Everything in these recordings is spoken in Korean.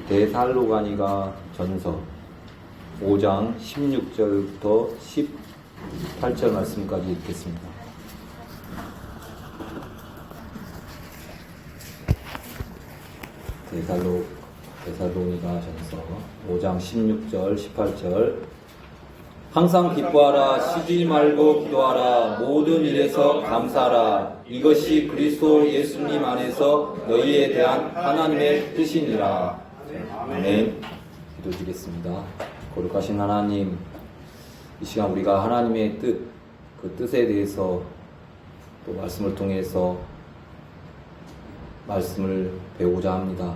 데살로가니가 전서 5장 16절부터 18절 말씀까지 읽겠습니다. 데살로니가 전서 5장 16절 18절. 항상 기뻐하라, 쉬지 말고 기도하라, 모든 일에서 감사하라, 이것이 그리스도 예수님 안에서 너희에 대한 하나님의 뜻이니라. 아멘. 기도드리겠습니다. 거룩하신 하나님, 이 시간 우리가 하나님의 뜻, 그 뜻에 대해서 또 말씀을 통해서 말씀을 배우고자 합니다.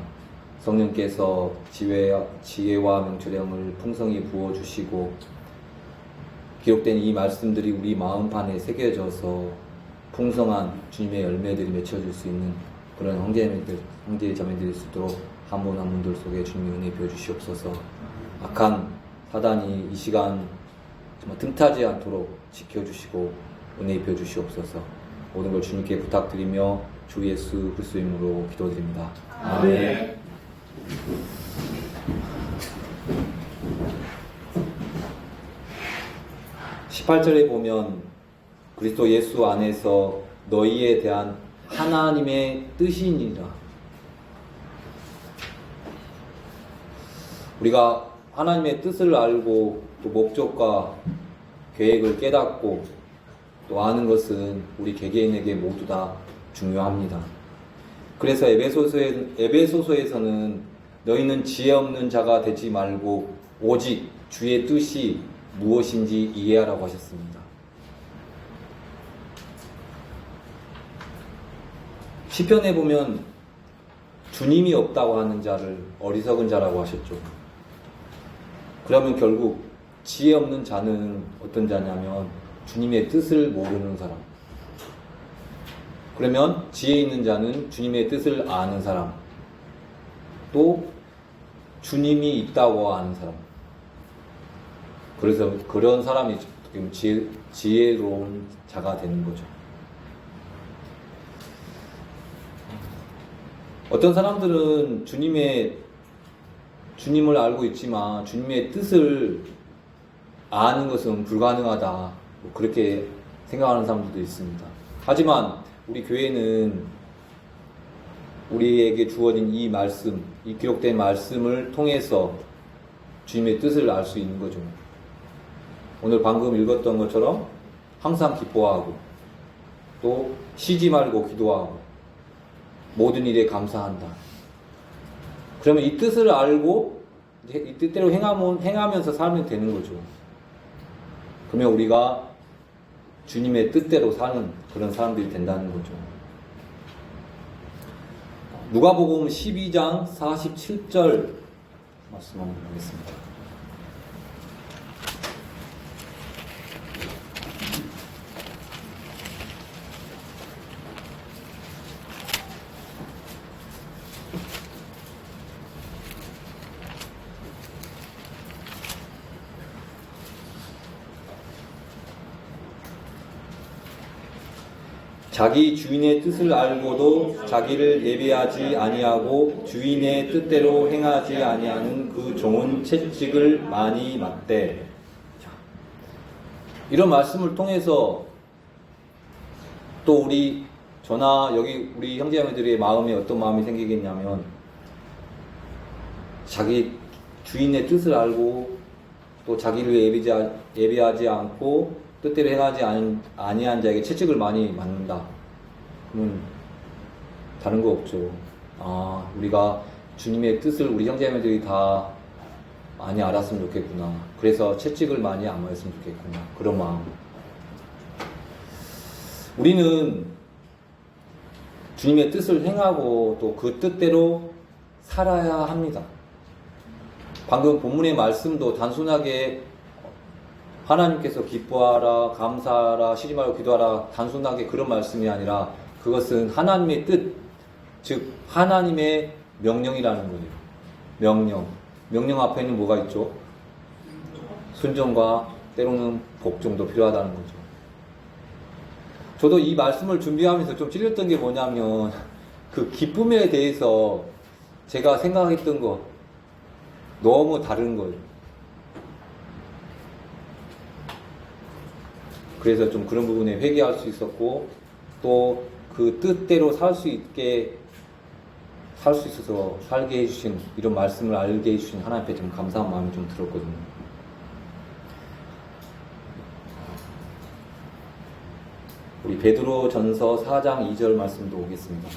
성령께서 지혜와 명철형을 풍성히 부어주시고 기록된 이 말씀들이 우리 마음판에 새겨져서 풍성한 주님의 열매들이 맺혀질 수 있는 그런 형제 자매들일 수 있도록 한 분 한 분들 속에 주님의 은혜 부어주시옵소서. 악한 사단이 이 시간 정말 틈타지 않도록 지켜주시고 은혜 입혀주시옵소서. 모든 걸 주님께 부탁드리며 주 예수 그리스도의 이름으로 기도드립니다. 아멘. 18절에 보면 그리스도 예수 안에서 너희에 대한 하나님의 뜻이니라. 우리가 하나님의 뜻을 알고 또 목적과 계획을 깨닫고 또 아는 것은 우리 개개인에게 모두 다 중요합니다. 그래서 에베소서에서는 너희는 지혜 없는 자가 되지 말고 오직 주의 뜻이 무엇인지 이해하라고 하셨습니다. 시편에 보면 주님이 없다고 하는 자를 어리석은 자라고 하셨죠. 그러면 결국 지혜 없는 자는 어떤 자냐면 주님의 뜻을 모르는 사람. 그러면 지혜 있는 자는 주님의 뜻을 아는 사람. 또 주님이 있다고 아는 사람. 그래서 그런 사람이 지혜로운 자가 되는 거죠. 어떤 사람들은 주님을 알고 있지만 주님의 뜻을 아는 것은 불가능하다, 그렇게 생각하는 사람들도 있습니다. 하지만 우리 교회는 우리에게 주어진 이 말씀, 이 기록된 말씀을 통해서 주님의 뜻을 알 수 있는 거죠. 오늘 방금 읽었던 것처럼 항상 기뻐하고 또 쉬지 말고 기도하고 모든 일에 감사한다. 그러면 이 뜻을 알고 이 뜻대로 행하면서 살면 되는 거죠. 그러면 우리가 주님의 뜻대로 사는 그런 사람들이 된다는 거죠. 누가복음 12장 47절 말씀 한번 보겠습니다. 자기 주인의 뜻을 알고도 자기를 예배하지 아니하고 주인의 뜻대로 행하지 아니하는 그 종은 채찍을 많이 맞대. 이런 말씀을 통해서 또 여기 우리 형제자매들의 마음에 어떤 마음이 생기겠냐면, 자기 주인의 뜻을 알고 또 자기를 예배하지 않고 뜻대로 행하지 아니한 자에게 채찍을 많이 맞는다. 그러면 다른 거 없죠. 우리가 주님의 뜻을 우리 형제자매들이 다 많이 알았으면 좋겠구나. 그래서 채찍을 많이 안 맞았으면 좋겠구나. 그런 마음. 우리는 주님의 뜻을 행하고 또 그 뜻대로 살아야 합니다. 방금 본문의 말씀도 단순하게 하나님께서 기뻐하라, 감사하라, 쉬지 말고 기도하라, 단순하게 그런 말씀이 아니라 그것은 하나님의 뜻, 즉 하나님의 명령이라는 거예요. 명령 앞에는 뭐가 있죠? 순종과 때로는 복종도 필요하다는 거죠. 저도 이 말씀을 준비하면서 좀 찔렸던 게 뭐냐면, 그 기쁨에 대해서 제가 생각했던 거, 너무 다른 거예요. 그래서 좀 그런 부분에 회개할 수 있었고, 또 그 뜻대로 살 수 있어서 살게 해주신, 이런 말씀을 알게 해주신 하나님께 좀 감사한 마음이 좀 들었거든요. 우리 베드로 전서 4장 2절 말씀도 오겠습니다.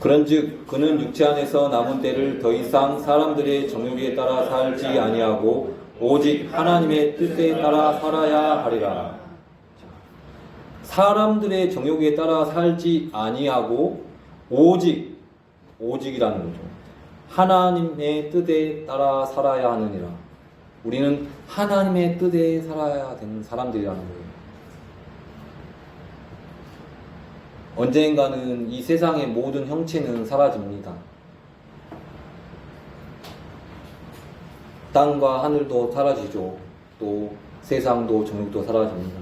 그런즉 그는 육체 안에서 남은 때를 더 이상 사람들의 정욕에 따라 살지 아니하고 오직 하나님의 뜻에 따라 살아야 하리라. 사람들의 정욕에 따라 살지 아니하고 오직이라는 거죠. 하나님의 뜻에 따라 살아야 하느니라. 우리는 하나님의 뜻에 살아야 되는 사람들이라는 거예요. 언젠가는 이 세상의 모든 형체는 사라집니다. 땅과 하늘도 사라지죠. 또 세상도 정욕도 사라집니다.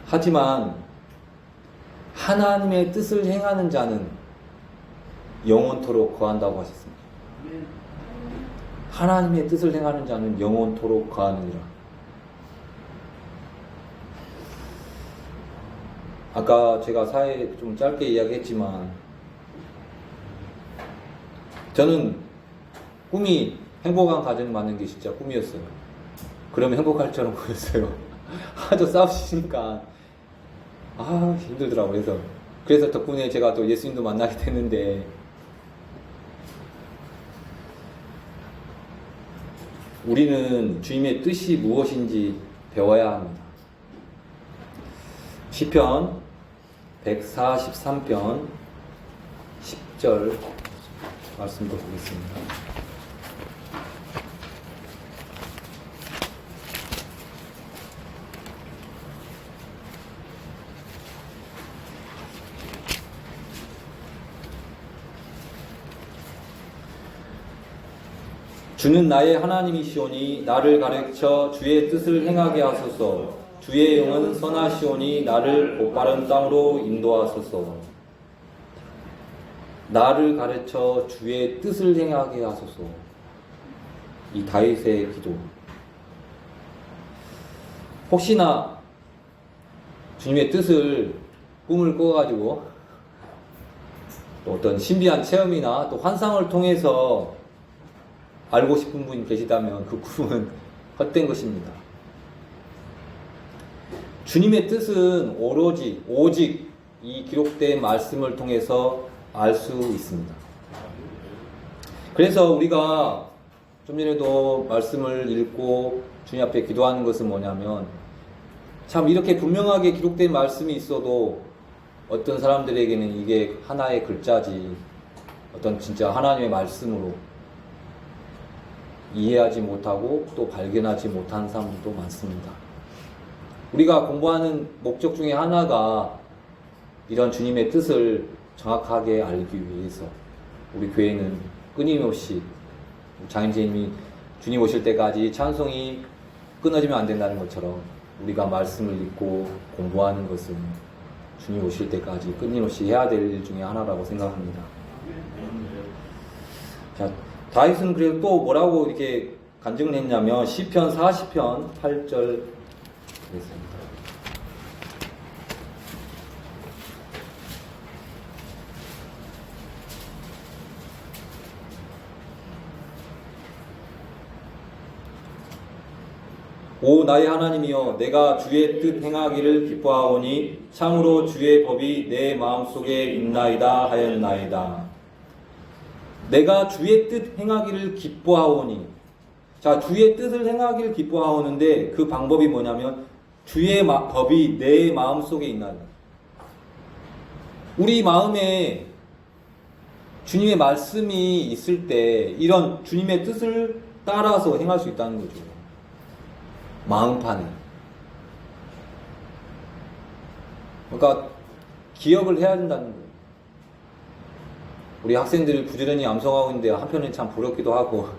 하지만 하나님의 뜻을 행하는 자는 영원토록 거한다고 하셨습니다. 하나님의 뜻을 행하는 자는 영원토록 거하느니라. 아까 제가 사회에 좀 짧게 이야기했지만, 저는 꿈이 행복한 가정 만든 게 진짜 꿈이었어요. 그러면 행복할 줄은 모르겠어요. 하도 싸우시니까 힘들더라고요. 그래서 덕분에 제가 또 예수님도 만나게 됐는데, 우리는 주님의 뜻이 무엇인지 배워야 합니다. 시편 143편 10절 말씀도 보겠습니다. 주는 나의 하나님이시오니 나를 가르쳐 주의 뜻을 행하게 하소서. 주의 영은 선하시오니 나를 곧바른 땅으로 인도하소서. 나를 가르쳐 주의 뜻을 행하게 하소서. 이 다윗의 기도. 혹시나 주님의 뜻을 꿈을 꿔가지고 또 어떤 신비한 체험이나 또 환상을 통해서 알고 싶은 분이 계시다면 그 꿈은 헛된 것입니다. 주님의 뜻은 오직 이 기록된 말씀을 통해서 알 수 있습니다. 그래서 우리가 좀 전에도 말씀을 읽고 주님 앞에 기도하는 것은 뭐냐면, 참 이렇게 분명하게 기록된 말씀이 있어도 어떤 사람들에게는 이게 하나의 글자지, 어떤 진짜 하나님의 말씀으로 이해하지 못하고 또 발견하지 못하는 사람들도 많습니다. 우리가 공부하는 목적 중에 하나가 이런 주님의 뜻을 정확하게 알기 위해서, 우리 교회는 끊임없이 장인재님이 주님 오실 때까지 찬송이 끊어지면 안 된다는 것처럼 우리가 말씀을 읽고 공부하는 것은 주님 오실 때까지 끊임없이 해야 될 일 중에 하나라고 생각합니다. 자, 다윗은 그래서 또 뭐라고 이렇게 간증을 했냐면, 시편 40편 8절 되겠습니다. 오 나의 하나님이여, 내가 주의 뜻 행하기를 기뻐하오니 참으로 주의 법이 내 마음속에 있나이다 하였나이다. 내가 주의 뜻 행하기를 기뻐하오니, 자, 주의 뜻을 행하기를 기뻐하오는데 그 방법이 뭐냐면 주의 법이 내 마음속에 있나이다. 우리 마음에 주님의 말씀이 있을 때 이런 주님의 뜻을 따라서 행할 수 있다는 거죠. 마음판에. 그러니까 기억을 해야 된다는 거예요. 우리 학생들이 부지런히 암송하고 있는데 한편은 참 부럽기도 하고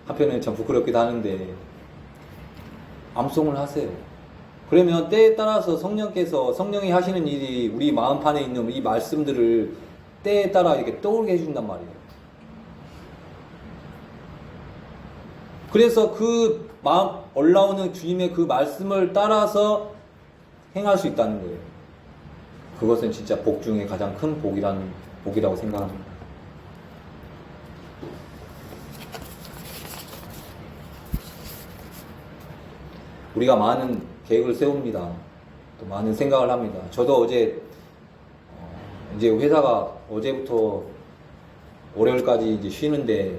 한편은 참 부끄럽기도 하는데 암송을 하세요. 그러면 때에 따라서 성령께서 성령이 하시는 일이 우리 마음판에 있는 이 말씀들을 때에 따라 이렇게 떠오르게 해준단 말이에요. 그래서 그 마음 올라오는 주님의 그 말씀을 따라서 행할 수 있다는 거예요. 그것은 진짜 복 중에 가장 큰 복이라고 생각합니다. 우리가 많은 계획을 세웁니다. 또 많은 생각을 합니다. 저도 어제 이제 회사가 어제부터 월요일까지 이제 쉬는데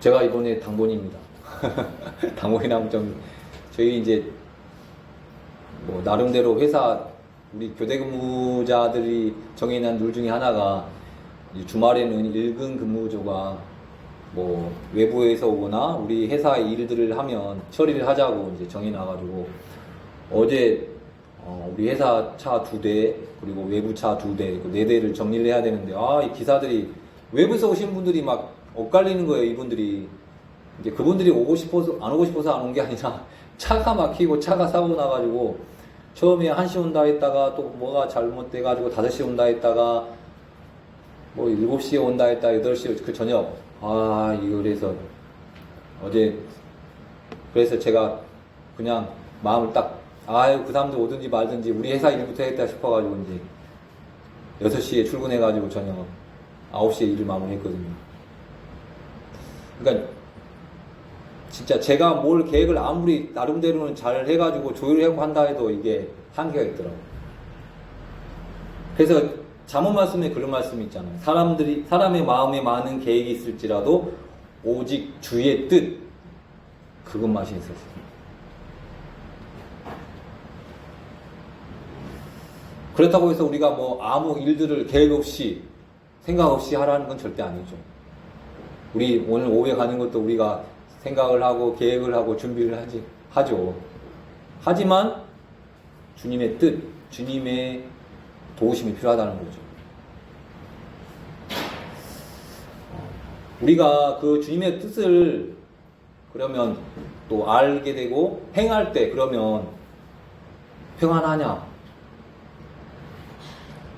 제가 이번에 당번입니다. 당번이라면 좀 저희 이제 뭐 나름대로 회사 우리 교대 근무자들이 정해놓은 룰 중에 하나가 주말에는 일근 근무조가 뭐 외부에서 오거나 우리 회사의 일들을 하면 처리를 하자고 이제 정해놔가지고 어제 우리 회사 차 2대 그리고 외부 차 2대 4대를 정리를 해야 되는데 이 기사들이 외부에서 오신 분들이 막 엇갈리는 거예요. 이분들이 이제 그분들이 오고 싶어서 안 온 게 아니라 차가 막히고 차가 사고 나가지고 처음에 1시 온다 했다가 또 뭐가 잘못돼가지고 5시 온다 했다가 뭐 7시에 온다 했다 8시 그 저녁 이거 그래서 어제 그래서 제가 그냥 마음을 딱 그 사람들 오든지 말든지 우리 회사 일부터 해야겠다 싶어가지고 이제 6시에 출근해가지고 저녁 9시에 일을 마무리했거든요. 그러니까 진짜 제가 뭘 계획을 아무리 나름대로는 잘 해가지고 조율하고 한다 해도 이게 한계가 있더라고요. 그래서 잠언 말씀에 그런 말씀이 있잖아요. 사람의 마음에 많은 계획이 있을지라도 오직 주의 뜻 그것만이 있었어요. 그렇다고 해서 우리가 뭐 아무 일들을 계획 없이 생각 없이 하라는 건 절대 아니죠. 우리 오늘 오후에 가는 것도 우리가 생각을 하고 계획을 하고 준비를 하죠. 하지만 주님의 뜻, 주님의 도우심이 필요하다는 거죠. 우리가 그 주님의 뜻을 그러면 또 알게 되고 행할 때 그러면 평안하냐?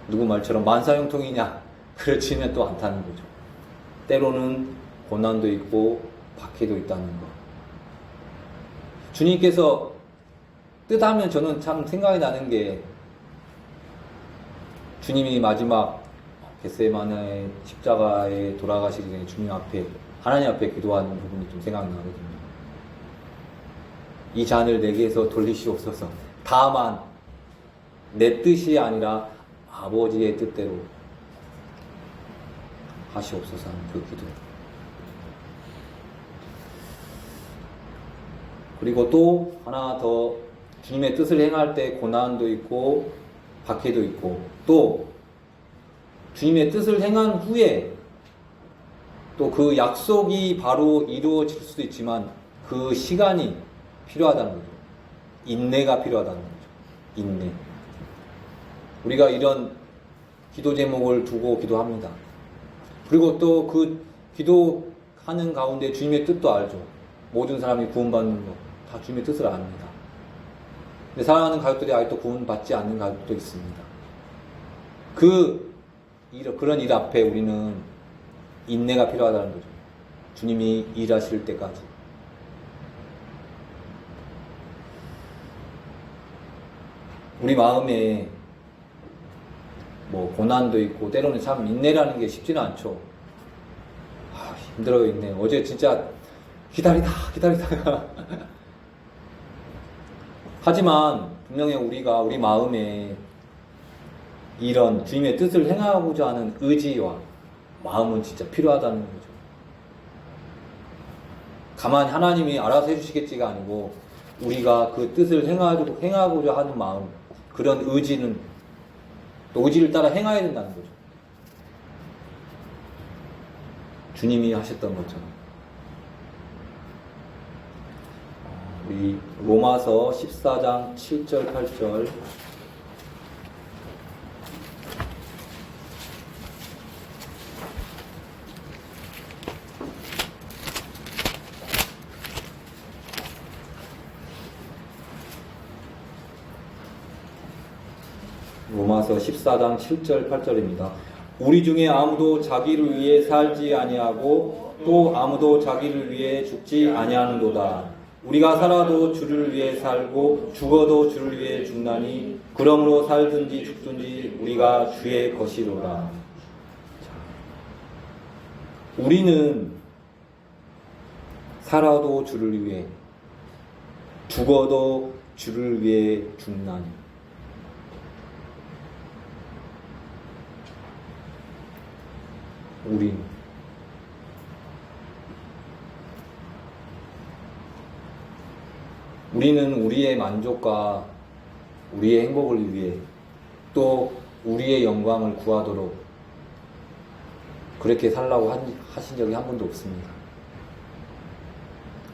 누구 말처럼 만사형통이냐? 그렇지는 또 않다는 거죠. 때로는 고난도 있고 박해도 있다는 거. 주님께서 뜻하면 저는 참 생각이 나는 게 주님이 마지막 겟세마네 십자가에 돌아가시기 전에 주님 앞에 하나님 앞에 기도하는 부분이 좀 생각이 나거든요. 이 잔을 내게서 돌리시옵소서. 다만 내 뜻이 아니라 아버지의 뜻대로 하시옵소서 하는 그 기도. 그리고 또 하나 더 주님의 뜻을 행할 때 고난도 있고 박해도 있고 또 주님의 뜻을 행한 후에 또 그 약속이 바로 이루어질 수도 있지만 그 시간이 필요하다는 거죠. 인내가 필요하다는 거죠. 인내. 우리가 이런 기도 제목을 두고 기도합니다. 그리고 또 그 기도하는 가운데 주님의 뜻도 알죠. 모든 사람이 구원받는 거 다 주님의 뜻을 압니다. 근데 사랑하는 가족들이 아직도 구원받지 않는 가족도 있습니다. 그런 일 앞에 우리는 인내가 필요하다는 거죠. 주님이 일하실 때까지. 우리 마음에 뭐 고난도 있고 때로는 참 인내라는 게 쉽지는 않죠. 힘들어요. 인내. 어제 진짜 기다리다가 하지만 분명히 우리 마음에 이런 주님의 뜻을 행하고자 하는 의지와 마음은 진짜 필요하다는 거죠. 가만히 하나님이 알아서 해주시겠지가 아니고 우리가 그 뜻을 행하고자 하는 마음, 그런 의지는 또 의지를 따라 행해야 된다는 거죠. 주님이 하셨던 것처럼. 우리 로마서 14장 7절 8절 로마서 14장 7절 8절입니다. 우리 중에 아무도 자기를 위해 살지 아니하고 또 아무도 자기를 위해 죽지 아니하는도다. 우리가 살아도 주를 위해 살고 죽어도 주를 위해 죽나니 그러므로 살든지 죽든지 우리가 주의 것이로다. 우리는 살아도 주를 위해 죽어도 주를 위해 죽나니 우리는 우리의 만족과 우리의 행복을 위해 또 우리의 영광을 구하도록 그렇게 살라고 하신 적이 한 번도 없습니다.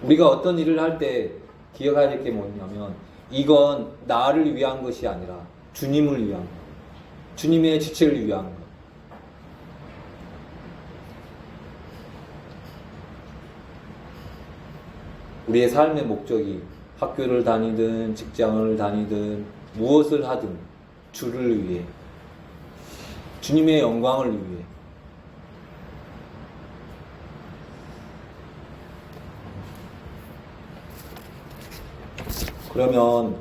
우리가 어떤 일을 할 때 기억해야 될 게 뭐냐면 이건 나를 위한 것이 아니라 주님을 위한 것, 주님의 지체를 위한 것. 우리의 삶의 목적이 학교를 다니든 직장을 다니든 무엇을 하든 주를 위해, 주님의 영광을 위해. 그러면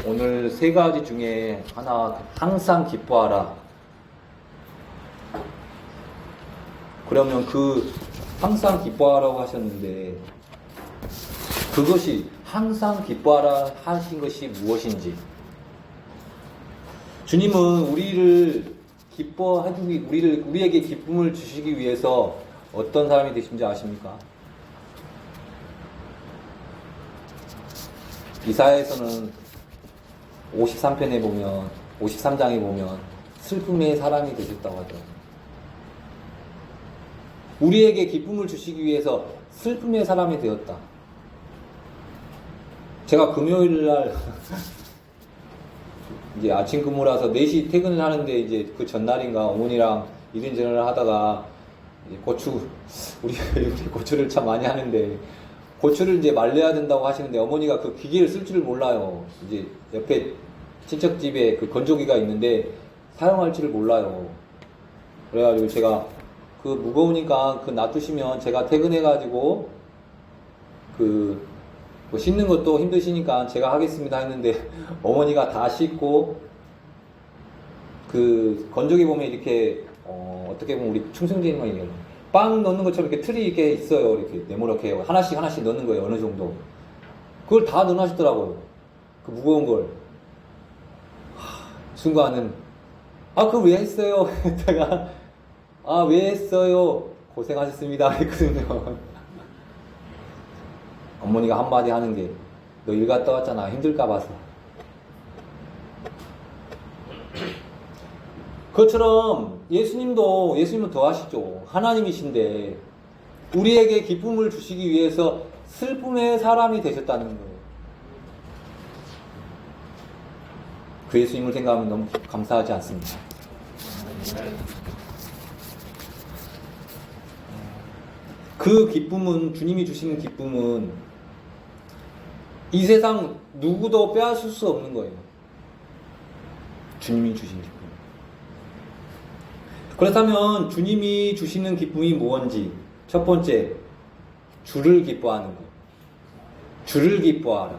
오늘 세 가지 중에 하나, 항상 기뻐하라. 그러면 그 항상 기뻐하라고 하셨는데 그것이 항상 기뻐하라 하신 것이 무엇인지, 주님은 우리를 기뻐해주기, 우리에게 기쁨을 주시기 위해서 어떤 사람이 되신지 아십니까? 이사야에서는 53편에 보면, 53장에 보면 슬픔의 사람이 되셨다고 하죠. 우리에게 기쁨을 주시기 위해서 슬픔의 사람이 되었다. 제가 금요일 날 이제 아침 근무라서 4시 퇴근을 하는데 이제 그 전날인가 어머니랑 이런저런 하다가 이제 우리 고추를 참 많이 하는데 고추를 이제 말려야 된다고 하시는데 어머니가 그 기계를 쓸 줄을 몰라요. 이제 옆에 친척집에 그 건조기가 있는데 사용할 줄을 몰라요. 그래가지고 제가 그 무거우니까 그 놔두시면 제가 퇴근해가지고 뭐 씻는 것도 힘드시니까 제가 하겠습니다 했는데 어머니가 다 씻고 그 건조기 보면 이렇게 어떻게 보면 우리 충성진만 얘기해요. 빵 넣는 것처럼 이렇게 틀이 이렇게 있어요. 이렇게 네모렇게 하나씩 넣는 거예요. 어느 정도. 그걸 다 넣어주시더라고요. 그 무거운 걸. 순간은 그거 왜 했어요? 했다가 왜 했어요? 고생하셨습니다 했거든요. 어머니가 한마디 하는 게 너 일 갔다 왔잖아. 힘들까 봐서. 그것처럼 예수님은 더 하시죠. 하나님이신데 우리에게 기쁨을 주시기 위해서 슬픔의 사람이 되셨다는 거예요. 그 예수님을 생각하면 너무 감사하지 않습니까? 그 기쁨은, 주님이 주시는 기쁨은 이 세상 누구도 빼앗을 수 없는 거예요. 주님이 주신 기쁨. 그렇다면 주님이 주시는 기쁨이 무엇인지, 첫 번째, 주를 기뻐하는 것. 주를 기뻐하라.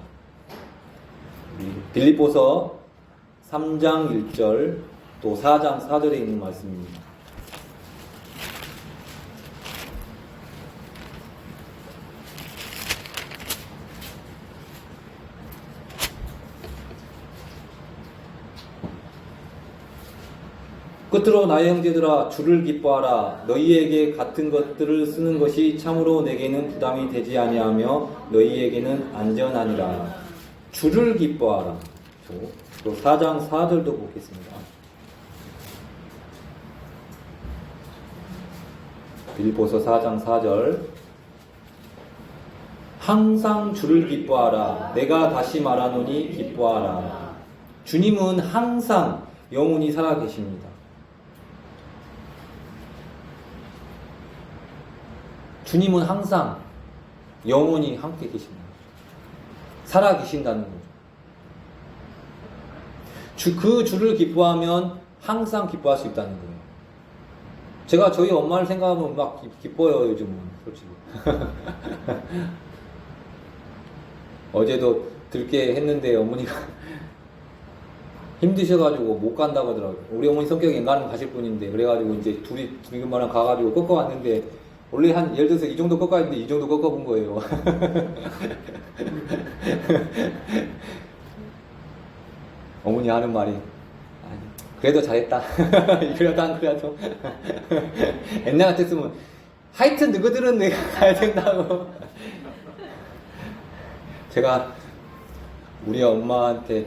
빌립보서 3장 1절 또 4장 4절에 있는 말씀입니다. 끝으로 나의 형제들아 주를 기뻐하라. 너희에게 같은 것들을 쓰는 것이 참으로 내게는 부담이 되지 아니하며 너희에게는 안전하니라. 주를 기뻐하라. 또 4장 4절도 보겠습니다. 빌립보서 4장 4절 항상 주를 기뻐하라. 내가 다시 말하노니 기뻐하라. 주님은 항상 영원히 살아계십니다. 주님은 항상 영원히 함께 계십니다. 살아계신다는 거죠. 그 주를 기뻐하면 항상 기뻐할 수 있다는 거예요. 제가 저희 엄마를 생각하면 막 기뻐요, 요즘은. 솔직히. 어제도 들게 했는데 어머니가 힘드셔가지고 못 간다고 하더라고요. 우리 어머니 성격이 인간은 가실 분인데, 그래가지고 이제 둘이 지금만랑 가가지고 꺾어왔는데, 원래 한, 예를 들어서 이 정도 꺾어야 했는데, 이 정도 꺾어본 거예요. 어머니 하는 말이, 아니, 그래도 잘했다. 그래도 안 그래도. 옛날 같았으면, 하여튼 너희들은 내가 가야 된다고. 제가 우리 엄마한테,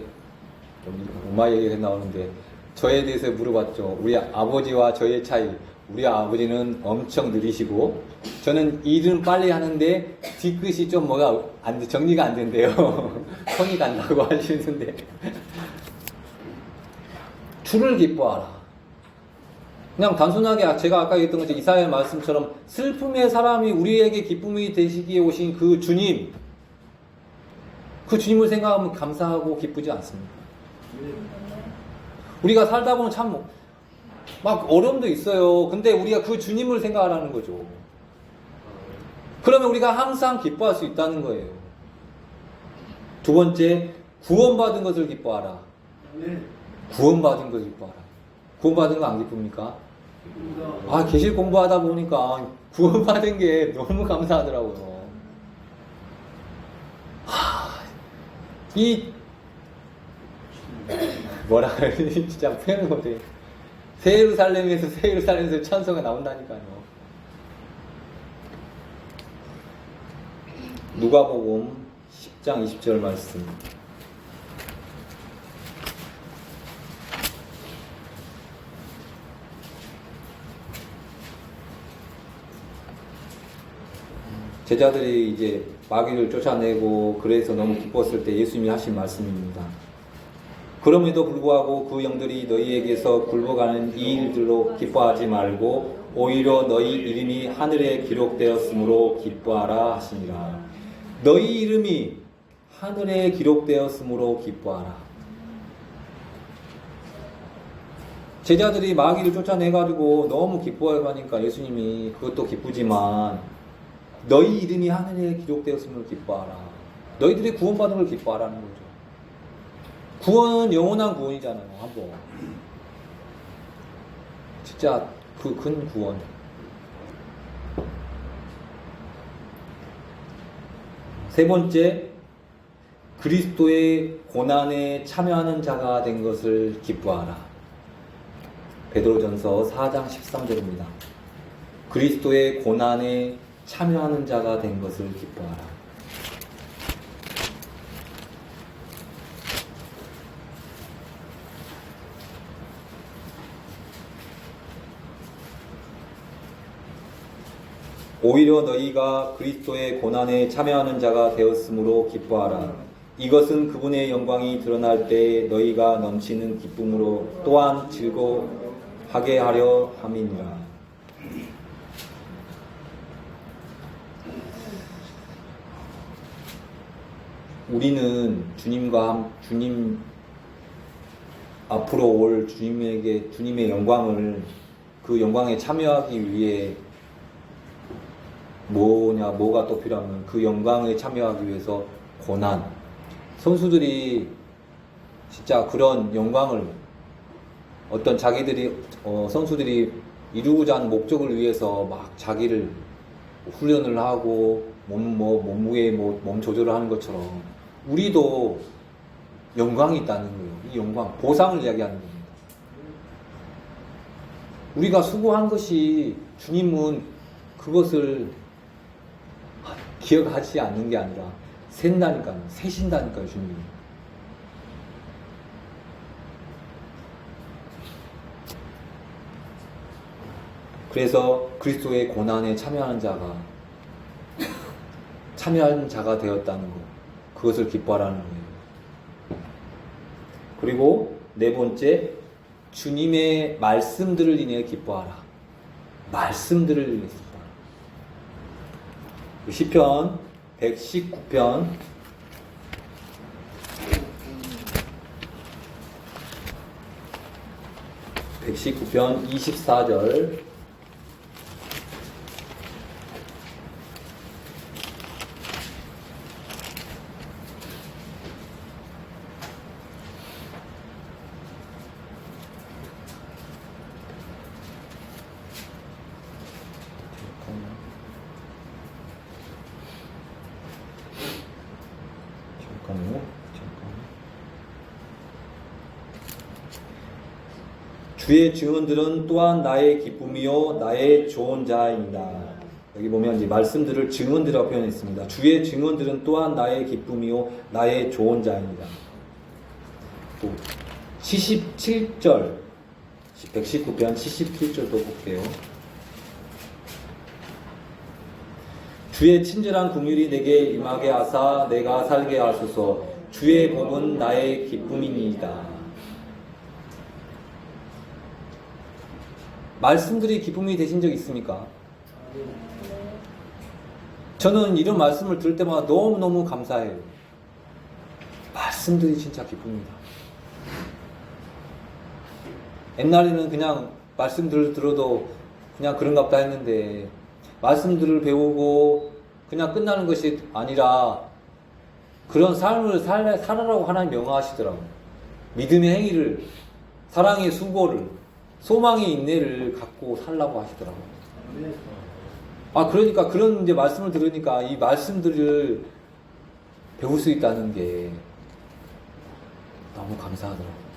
엄마 얘기가 나오는데, 저에 대해서 물어봤죠. 우리 아버지와 저의 차이. 우리 아버지는 엄청 느리시고, 저는 일은 빨리 하는데, 뒤끝이 좀 정리가 안 된대요. 손이 간다고 하시는데. 주를 기뻐하라. 그냥 단순하게 제가 아까 얘기했던 것처럼 이사야의 말씀처럼 슬픔의 사람이 우리에게 기쁨이 되시기에 오신 그 주님, 그 주님을 생각하면 감사하고 기쁘지 않습니까? 우리가 살다 보면 참 막 어려움도 있어요. 근데 우리가 그 주님을 생각하라는 거죠. 그러면 우리가 항상 기뻐할 수 있다는 거예요. 두 번째, 구원받은 것을 기뻐하라. 구원받은 것을 기뻐하라. 구원받은 거 안 기쁩니까? 아, 계실 공부하다 보니까 구원받은 게 너무 감사하더라고요. 뭐라 그러지? 진짜 표현을 못해. 새 예루살렘에서 천사가 나온다니까요. 누가복음 10장 20절 말씀. 제자들이 이제 마귀를 쫓아내고 그래서 너무 기뻤을 때 예수님이 하신 말씀입니다. 그럼에도 불구하고 그 영들이 너희에게서 굴러가는 이 일들로 기뻐하지 말고 오히려 너희 이름이 하늘에 기록되었으므로 기뻐하라 하시니라. 너희 이름이 하늘에 기록되었으므로 기뻐하라. 제자들이 마귀를 쫓아내가지고 너무 기뻐하니까 예수님이 그것도 기쁘지만 너희 이름이 하늘에 기록되었으므로 기뻐하라. 너희들이 구원받은 걸 기뻐하라는 거죠. 구원은 영원한 구원이잖아요. 한번 진짜 그 큰 구원. 세 번째, 그리스도의 고난에 참여하는 자가 된 것을 기뻐하라. 베드로전서 4장 13절입니다. 그리스도의 고난에 참여하는 자가 된 것을 기뻐하라. 오히려 너희가 그리스도의 고난에 참여하는 자가 되었으므로 기뻐하라. 이것은 그분의 영광이 드러날 때 너희가 넘치는 기쁨으로 또한 즐거워하게 하려 함이니라. 우리는 주님 앞으로 올 주님의 영광을, 그 영광에 참여하기 위해 뭐가 또 필요하면 그 영광에 참여하기 위해서 고난. 선수들이 진짜 그런 영광을 어떤 선수들이 이루고자 하는 목적을 위해서 막 자기를 훈련을 하고 몸무게 몸 조절을 하는 것처럼 우리도 영광이 있다는 거예요. 이 영광, 보상을 이야기하는 겁니다. 우리가 수고한 것이 주님은 그것을 기억하지 않는 게 아니라 세신다니까요, 주님이. 그래서 그리스도의 고난에 참여하는 자가 되었다는 것, 그것을 기뻐하라는 거예요. 그리고 네 번째, 주님의 말씀들을 인해 기뻐하라. 말씀들을 인해 기뻐하라. 시편 119편 119편 24절. 잠깐만요. 주의 증언들은 또한 나의 기쁨이요 나의 좋은 자입니다. 여기 보면 이제 말씀들을 증언들이라고 표현했습니다. 주의 증언들은 또한 나의 기쁨이요 나의 좋은 자입니다. 또 77절 119편 77절도 볼게요. 주의 친절한 긍휼이 내게 임하게 하사 내가 살게 하소서. 주의 복은 나의 기쁨이니이다. 말씀들이 기쁨이 되신 적 있습니까? 저는 이런 말씀을 들을 때마다 너무너무 감사해요. 말씀들이 진짜 기쁨입니다. 옛날에는 그냥 말씀들을 들어도 그냥 그런가 보다 했는데 말씀들을 배우고 그냥 끝나는 것이 아니라 그런 삶을 살아라고 하나님 명하시더라고요. 믿음의 행위를, 사랑의 수고를, 소망의 인내를 갖고 살라고 하시더라고요. 그러니까 그런 이제 말씀을 들으니까 이 말씀들을 배울 수 있다는 게 너무 감사하더라고요.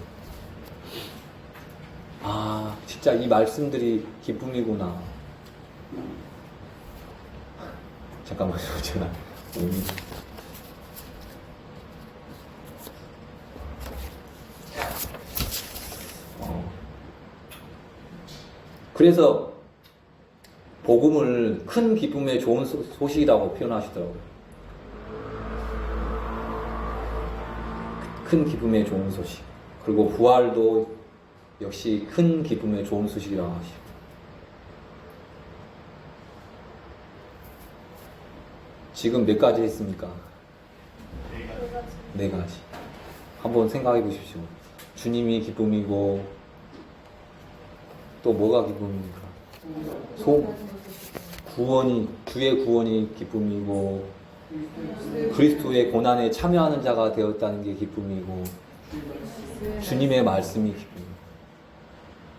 진짜 이 말씀들이 기쁨이구나. 잠깐만요, 제가. 그래서 복음을 큰 기쁨의 좋은 소식이라고 표현하시더라고요. 큰 기쁨의 좋은 소식. 그리고 부활도 역시 큰 기쁨의 좋은 소식이라고 하시고. 지금 몇 가지 했습니까? 네 가지. 한번 생각해 보십시오. 주님이 기쁨이고 또 뭐가 기쁨입니까? 주의 구원이 기쁨이고 그리스도의 고난에 참여하는 자가 되었다는 게 기쁨이고 주님의 말씀이 기쁨이고.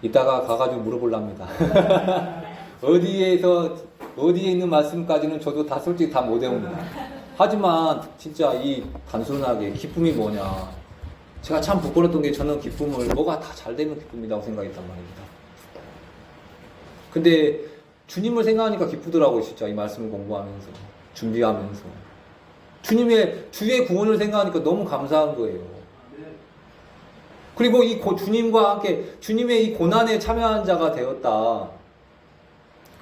이따가 가가지고 물어보랍니다. 어디에 있는 말씀까지는 저도 다 솔직히 다 못 외웁니다. 하지만 진짜 이 단순하게 기쁨이 뭐냐, 제가 참 부끄러웠던 게 저는 기쁨을 뭐가 다 잘 되면 기쁨이라고 생각했단 말입니다. 근데 주님을 생각하니까 기쁘더라고요. 진짜 이 말씀을 공부하면서 준비하면서 주의 구원을 생각하니까 너무 감사한 거예요. 그리고 이 주님과 함께 주님의 이 고난에 참여한 자가 되었다.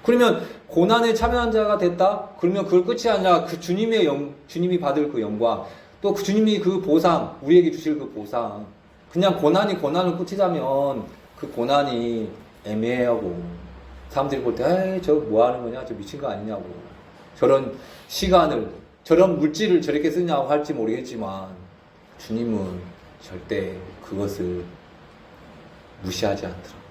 그러면 고난에 참여한 자가 됐다? 그러면 그걸 끝이 아니라 그 주님이 받을 그 영광, 또 그 주님이 그 보상, 우리에게 주실 그 보상. 그냥 고난을 끝이자면 그 고난이 애매하고 사람들이 볼 때 저 뭐 하는 거냐, 저 미친 거 아니냐고, 저런 시간을, 저런 물질을 저렇게 쓰냐고 할지 모르겠지만 주님은 절대 그것을 무시하지 않더라고요.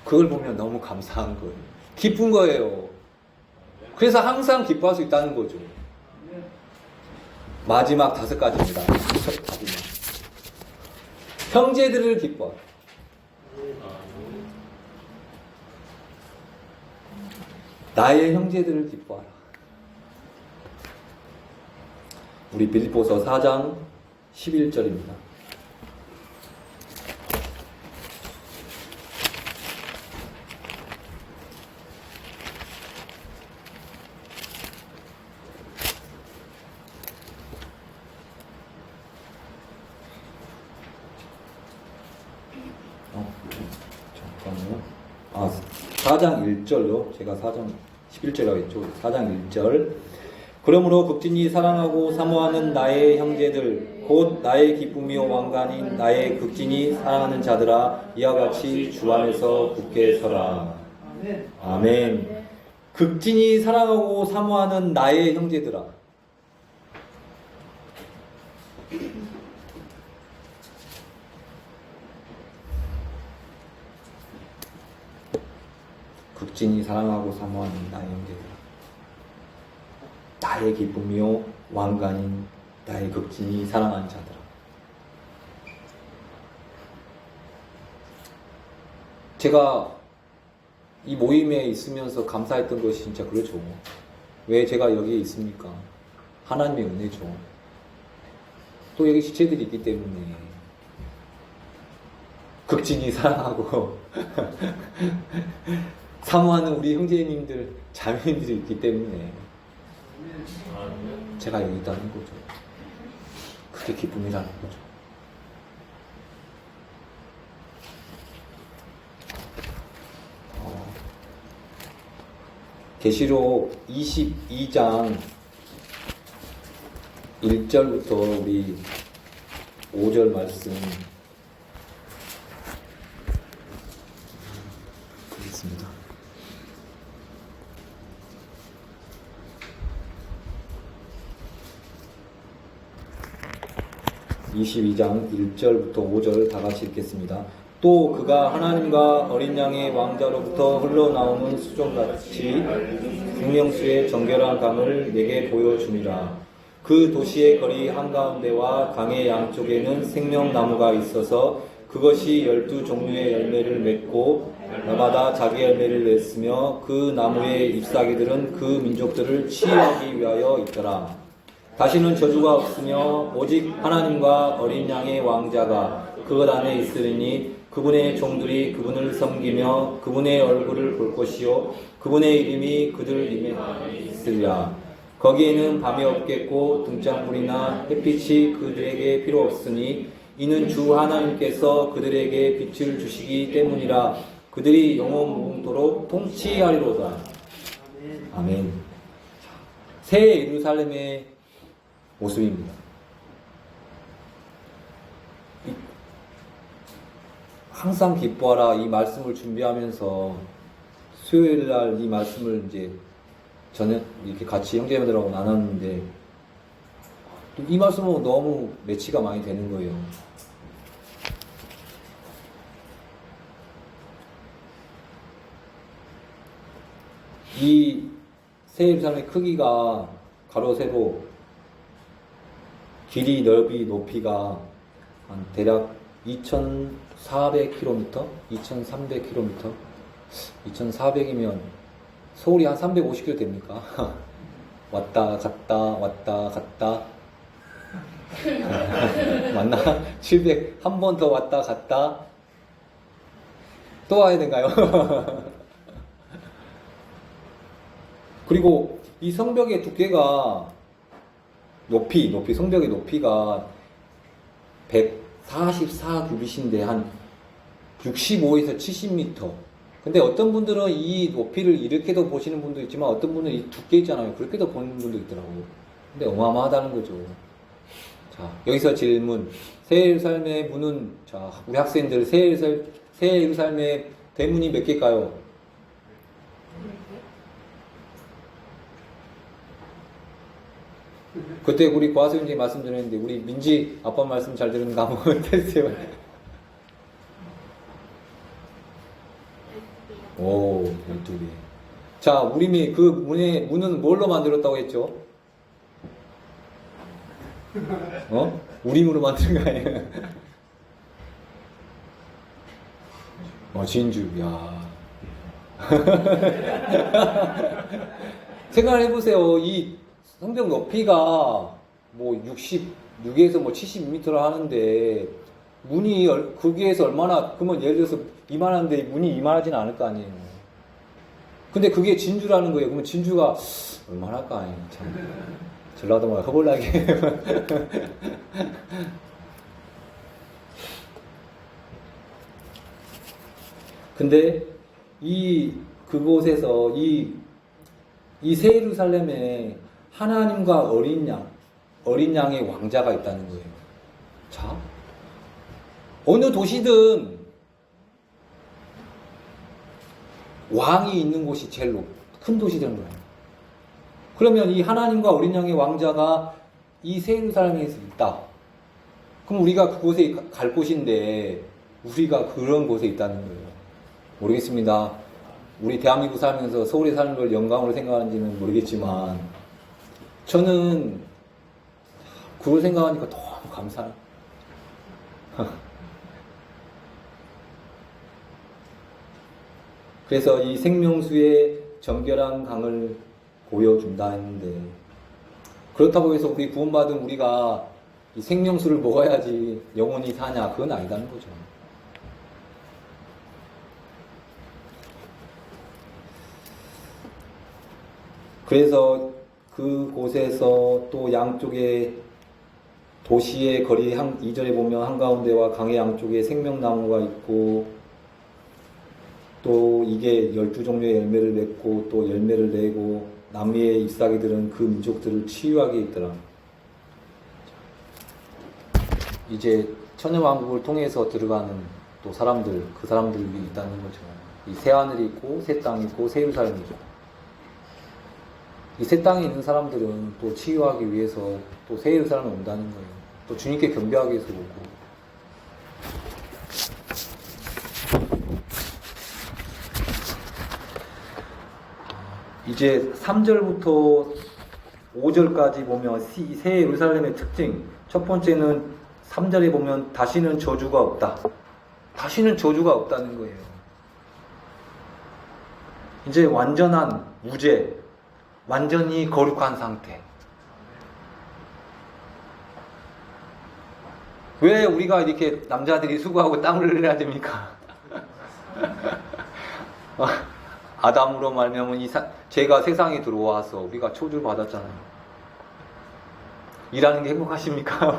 그걸 보면 너무 감사한 거예요. 기쁜 거예요. 그래서 항상 기뻐할 수 있다는 거죠. 마지막 5가지입니다. 형제들을 기뻐. 나의 형제들을 기뻐하라. 우리 빌립보서 4장 11절입니다. 잠깐만요. 4장 1절로, 제가 4장 11절이라고 했죠. 4장 1절. 그러므로 극진히 사랑하고 사모하는 나의 형제들, 곧 나의 기쁨이요 왕관인 나의 극진히 사랑하는 자들아, 이와 같이 주 안에서 굳게 서라. 아멘. 극진히 사랑하고 사모하는 나의 형제들아. 극진히 사랑하고 사모하는 나의 형제들아, 나의 기쁨이요 왕관인 나의 극진히 사랑하는 자들아, 제가 이 모임에 있으면서 감사했던 것이 진짜 그렇죠. 왜 제가 여기에 있습니까? 하나님의 은혜죠. 또 여기 지체들이 있기 때문에 극진히 사랑하고 사모하는 우리 형제님들, 자매님들이 있기 때문에 제가 여기 있다는 거죠. 그게 기쁨이라는 거죠. 계시록 22장 1절부터 우리 5절 말씀 드리겠습니다. (22장) 1절부터 5절 다 같이 읽겠습니다. 또 그가 하나님과 어린 양의 왕자로부터 흘러나오는 수정같이 생명수의 정결한 강을 내게 보여주니라. 그 도시의 거리 한가운데와 강의 양쪽에는 생명나무가 있어서 그것이 12종류의 열매를 맺고 날마다 자기 열매를 냈으며 그 나무의 잎사귀들은 그 민족들을 치유하기 위하여 있더라. 다시는 저주가 없으며 오직 하나님과 어린 양의 왕자가 그것 안에 있으리니 그분의 종들이 그분을 섬기며 그분의 얼굴을 볼 것이요 그분의 이름이 그들 입에 있으리라. 거기에는 밤이 없겠고 등잔불이나 햇빛이 그들에게 필요 없으니 이는 주 하나님께서 그들에게 빛을 주시기 때문이라. 그들이 영원 무궁토록 통치하리로다. 아멘. 새 예루살렘의 모습입니다. 항상 기뻐하라 이 말씀을 준비하면서 수요일 날 이 말씀을 이제 저녁 이렇게 같이 형제님들하고 나눴는데 이 말씀은 너무 매치가 많이 되는 거예요. 이 새 예루살렘의 크기가 가로 세로 길이 넓이 높이가 한 대략 2,400km? 2,300km? 2,400이면 서울이 한 350km 됩니까? 왔다 갔다 왔다 갔다 맞나? 700 한 번 더 왔다 갔다 또 와야 되나요? 그리고 이 성벽의 두께가 높이 성벽의 높이가 144규빗인데 한 65에서 70m. 근데 어떤 분들은 이 높이를 이렇게도 보시는 분도 있지만 어떤 분은 이 두께 있잖아요. 그렇게도 보는 분도 있더라고요. 근데 어마어마하다는 거죠. 자, 여기서 질문. 새 예루살렘의 문은, 자, 우리 학생들 새 예루살렘의 대문이 몇 개일까요? 그때 우리 고아수님이 말씀드렸는데 우리 민지 아빠 말씀 잘 들은가 한번 해주세요. 오, 12개. 자, 우리 그 문은 뭘로 만들었다고 했죠? 우림으로 만든 거 아니에요? 진주, 야. 생각을 해보세요. 이 성벽 높이가 뭐 66에서 뭐 72m라 하는데 문이 거기에서 얼마나, 그러면 예를 들어서 이만한데 문이 이만하진 않을 거 아니에요. 근데 그게 진주라는 거예요. 그러면 진주가 얼마나 할까 아니에요. 참 전라도 말 허벌나게. 근데 그곳에서 이 새 예루살렘에 하나님과 어린 양의 왕자가 있다는 거예요. 자, 어느 도시든 왕이 있는 곳이 제일 큰 도시 되는 거예요. 그러면 이 하나님과 어린 양의 왕자가 이 새 예루살렘에 있다. 그럼 우리가 그곳에 갈 곳인데 우리가 그런 곳에 있다는 거예요. 모르겠습니다. 우리 대한민국 살면서 서울에 사는 걸 영광으로 생각하는지는 모르겠지만 저는 그걸 생각하니까 너무 감사해요. 그래서 이 생명수의 정결한 강을 보여준다 했는데, 그렇다고 해서 우리 구원받은 우리가 이 생명수를 먹어야지 영원히 사냐, 그건 아니다는 거죠. 그래서 그곳에서 또 양쪽에 도시의 거리 2절에 보면 한가운데와 강의 양쪽에 생명나무가 있고, 또 이게 12종류의 열매를 맺고 또 열매를 내고 나무의 잎사귀들은 그 민족들을 치유하게 있더라. 이제 천년왕국을 통해서 들어가는 또 사람들, 그 사람들이 있다는 거죠. 이 새 하늘이 있고 새 땅이 있고 새 예루살렘이죠. 이 새 땅에 있는 사람들은 또 치유하기 위해서 또 새 예루살렘에 온다는 거예요. 또 주님께 경배하기 위해서 오고. 이제 3절부터 5절까지 보면 새 예루살렘의 특징, 첫 번째는 3절에 보면 다시는 저주가 없다. 다시는 저주가 없다는 거예요. 이제 완전한 무죄, 완전히 거룩한 상태. 왜 우리가 이렇게 남자들이 수고하고 땀을 흘려야 됩니까? 아담으로 말미암은 죄가 세상에 들어와서 우리가 초주를 받았잖아요. 일하는 게 행복하십니까?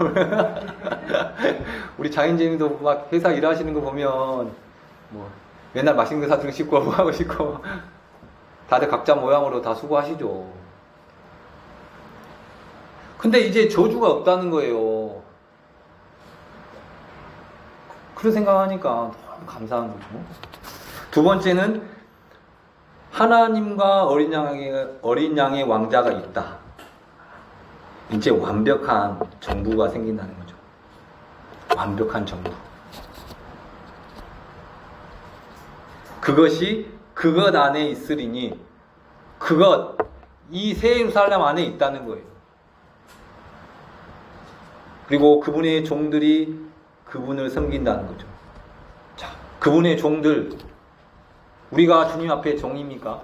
우리 장인재님도 막 회사 일하시는 거 보면 뭐 맨날 맛있는 거 사주고 싶고 뭐 하고 싶고 다들 각자 모양으로 다 수고하시죠. 근데 이제 저주가 없다는 거예요. 그런 생각하니까 너무 감사한 거죠. 두 번째는 하나님과 어린 양의 왕자가 있다. 이제 완벽한 정부가 생긴다는 거죠. 완벽한 정부. 그것이 그것 안에 있으리니, 그것, 이 새 예루살렘 안에 있다는 거예요. 그리고 그분의 종들이 그분을 섬긴다는 거죠. 자, 그분의 종들, 우리가 주님 앞에 종입니까?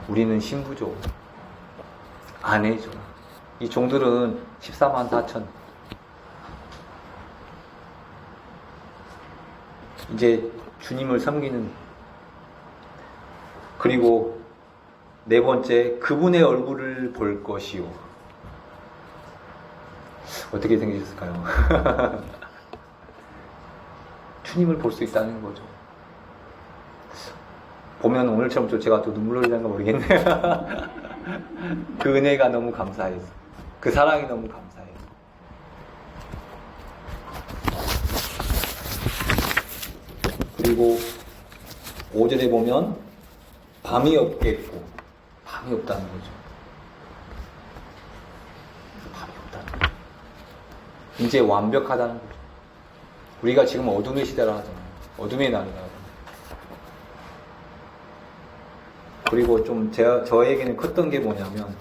우리는 신부죠. 아내죠. 이 종들은 14만 4천. 이제 주님을 섬기는. 그리고 네 번째, 그분의 얼굴을 볼 것이요. 어떻게 생기셨을까요? 주님을 볼 수 있다는 거죠. 보면 오늘처럼 또 제가 또 눈물 흘리는 거 모르겠네요. 그 은혜가 너무 감사해서, 그 사랑이 너무 감사해요. 그리고 5절에 보면 밤이 없겠고, 밤이 없다는 거죠. 밤이 없다는 거죠. 이제 완벽하다는 거죠. 우리가 지금 어둠의 시대라 하잖아요. 어둠의 날이라. 그리고 좀 저에게는 컸던 게 뭐냐면,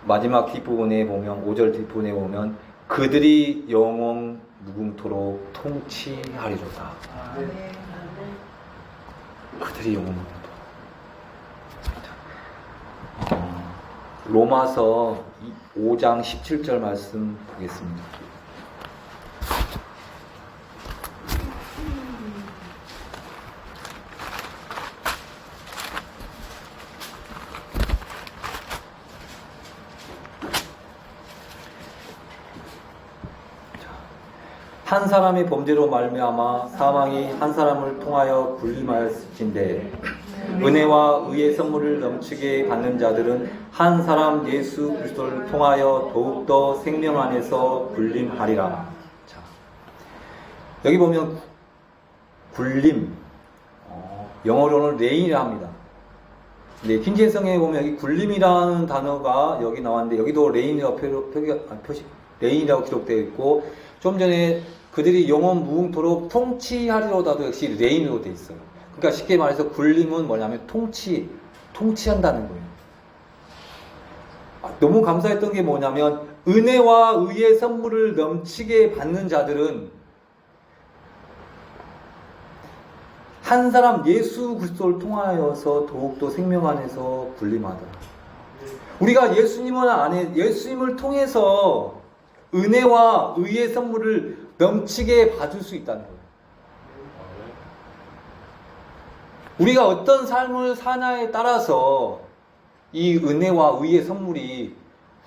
마지막 뒷부분에 보면, 5절 뒷부분에 보면, 그들이 영원 무궁토록 통치하리로다. 그들이 영원 무궁토록. 로마서 5장 17절 말씀 보겠습니다. 한 사람의 범죄로 말미암아 사망이 한 사람을 통하여 군림하였을진대 은혜와 의의 선물을 넘치게 받는 자들은 한 사람 예수 그리스도를 통하여 더욱더 생명 안에서 군림하리라. 자, 여기 보면 군림, 영어로는 레인이라 합니다. 네, 킹제성에 보면 여기 군림이라는 단어가 여기 나왔는데, 여기도 레인이라고 레인이라고 기록되어 있고, 좀 전에 그들이 영원 무궁토록 통치하리로다도 역시 레인으로 되어 있어요. 그러니까 쉽게 말해서 굴림은 뭐냐면 통치한다는 거예요. 너무 감사했던 게 뭐냐면 은혜와 의의 선물을 넘치게 받는 자들은 한 사람 예수 그리스도를 통하여서 더욱더 생명 안에서 굴림하다. 우리가 예수님을 통해서 은혜와 의의 선물을 넘치게 받을 수 있다는 거예요. 우리가 어떤 삶을 사냐에 따라서 이 은혜와 의의 선물이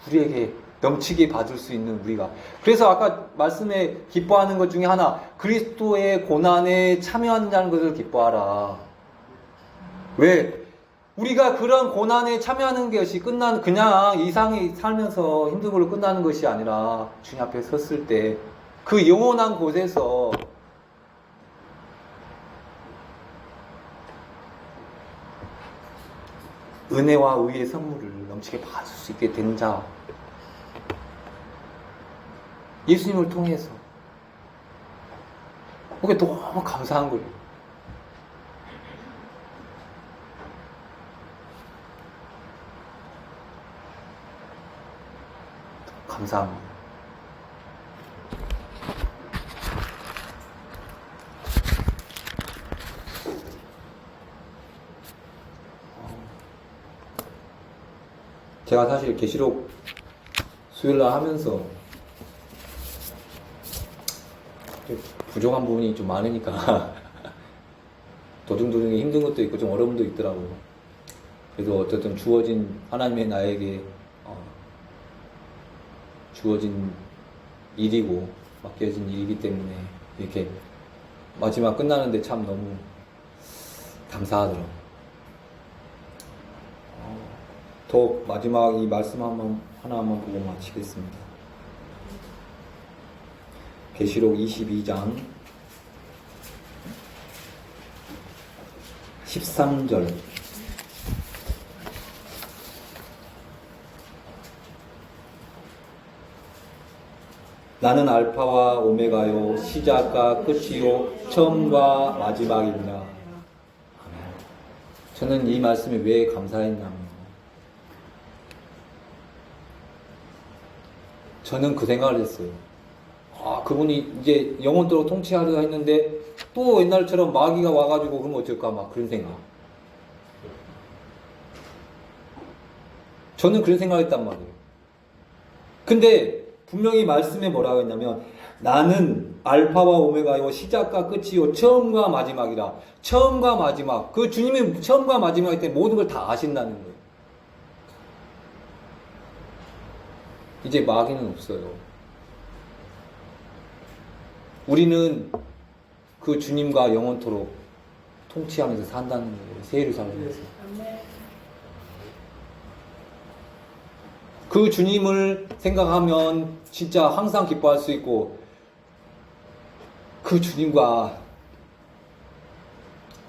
우리에게 넘치게 받을 수 있는 우리가. 그래서 아까 말씀에 기뻐하는 것 중에 하나, 그리스도의 고난에 참여한다는 것을 기뻐하라. 왜? 우리가 그런 고난에 참여하는 것이 그냥 이상히 살면서 힘든 걸로 끝나는 것이 아니라 주님 앞에 섰을 때 그 영원한 곳에서 은혜와 의의 선물을 넘치게 받을 수 있게 된 자, 예수님을 통해서. 그게 너무 감사한 거예요. 감사합니다. 제가 사실 계시록 수요일날 하면서 부족한 부분이 좀 많으니까 도중도중에 힘든 것도 있고 좀 어려움도 있더라고요. 그래도 어쨌든 주어진 하나님의 나에게 주어진 일이고 맡겨진 일이기 때문에 이렇게 마지막 끝나는데 참 너무 감사하더라고요. 더 마지막 이 말씀 하나만 보고 마치겠습니다. 계시록 22장 13절. 나는 알파와 오메가요 시작과 끝이요 처음과 마지막이니라. 저는 이 말씀에 왜 감사했냐면 저는 그 생각을 했어요. 그분이 이제 영원토록 통치하려 했는데 또 옛날처럼 마귀가 와가지고 그러면 어쩔까 막 그런 생각. 저는 그런 생각을 했단 말이에요. 근데 분명히 말씀에 뭐라고 했냐면 나는 알파와 오메가요 시작과 끝이요 처음과 마지막이라. 처음과 마지막. 그 주님이 처음과 마지막일 때 모든 걸 다 아신다는 거예요. 이제 마귀는 없어요. 우리는 그 주님과 영원토록 통치하면서 산다는 거예요. 새 예루살렘에서. 그 주님을 생각하면 진짜 항상 기뻐할 수 있고 그 주님과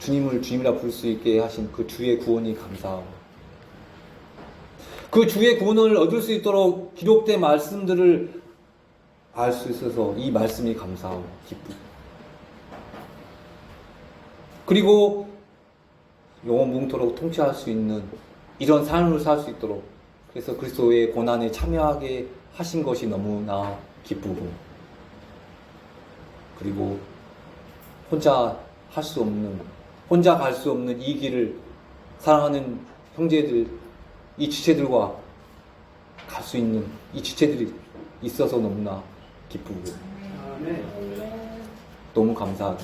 주님을 주님이라 부를 수 있게 하신 그 주의 구원이 감사하고 그 주의 구원을 얻을 수 있도록 기록된 말씀들을 알 수 있어서 이 말씀이 감사하고 기쁘고 그리고 영원뭉토록 통치할 수 있는 이런 삶을 살 수 있도록 그래서 그리스도의 고난에 참여하게 하신 것이 너무나 기쁘고 그리고 혼자 갈 수 없는 이 길을 사랑하는 형제들 이 지체들과 갈 수 있는 이 지체들이 있어서 너무나 기쁘고 너무 감사하고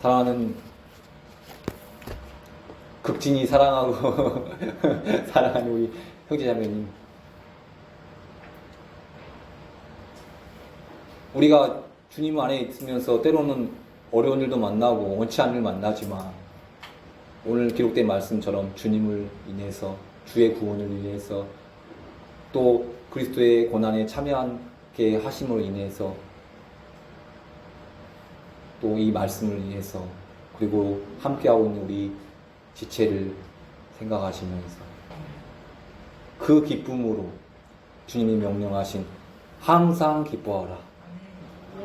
사랑하는 극진히 사랑하고 사랑하는 우리 형제자매님 우리가 주님 안에 있으면서 때로는 어려운 일도 만나고 원치 않는 일 만나지만 오늘 기록된 말씀처럼 주님을 인해서 주의 구원을 위해서 또 그리스도의 고난에 참여하게 하심으로 인해서 또 이 말씀을 위해서 그리고 함께하고 있는 우리 지체를 생각하시면서 그 기쁨으로 주님이 명령하신 항상 기뻐하라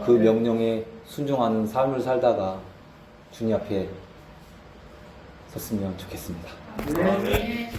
그 명령에 순종하는 삶을 살다가 주님 앞에 섰으면 좋겠습니다. 네.